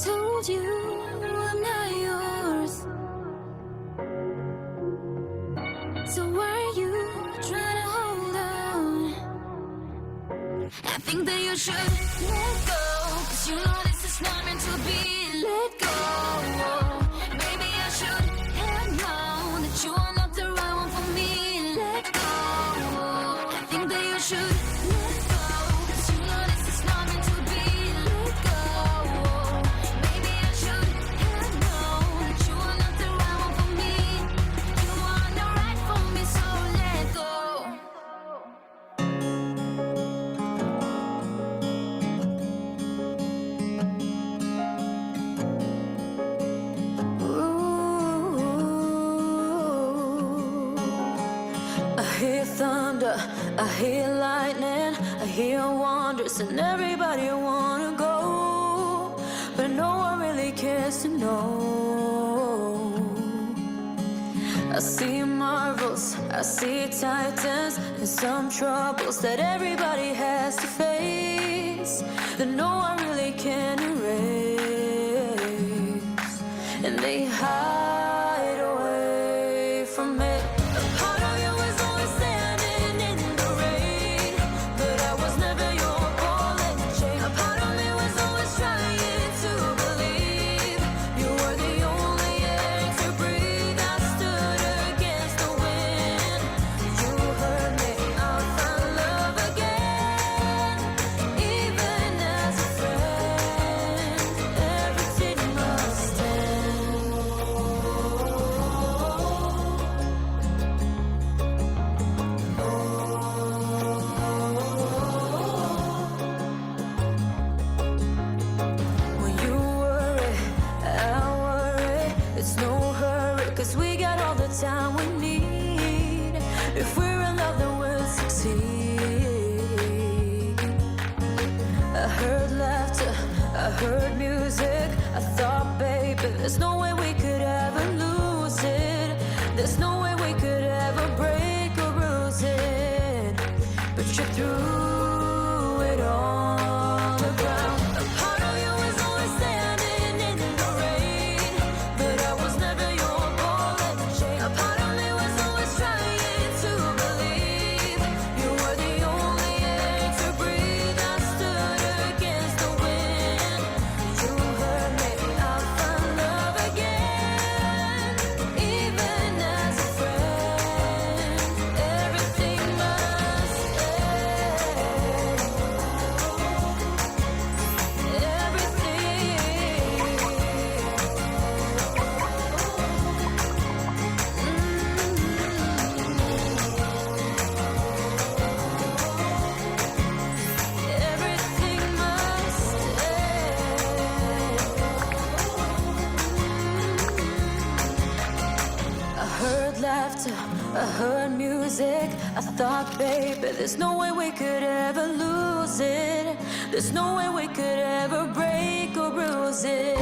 told you I'm not yours. So why are you trying to hold on? I think that you should let go, 'cause you know this is not meant to be. Let go. Maybe I should have known that you are not the right one for me. Let go. I think that you should let go, 'cause you know this is not meant to be. Let go. Maybe I should have known that you are not the right one for me. You are not right for me, so let go. I hear thunder, I hear lightning, I hear wonders, and everybody wanna go, but no one really cares to know. I see marvels, I see titans, and some troubles that everybody has to face, that no one really can erase, and they hide away from it. A part of you is always standing in the rain, but I was never your ball and chain. A part of me was always trying to believe you were the only air to breathe. I stood against the wind. You hurt me, I'll find love again. Even as a friend, everything must end. When you worry, I worry. It's no hurry, 'cause we got all the time we need. If we're in love, then we'll succeed. I heard laughter, I heard music. I thought, baby, there's no way we could ever lose it. There's no way we could ever break or bruise it. But you threw it on the ground. A part of you is always standing in the rain, but I was never your ball and chain. A part of me was always trying to believe you were the only air to breathe. I stood against the wind. You hurt me, I'll find love again. Even as a friend, everything must end. Everything must end. I heard laughter, I heard music. I thought, baby, there's no way we could ever lose it. There's no way we could ever break or bruise it.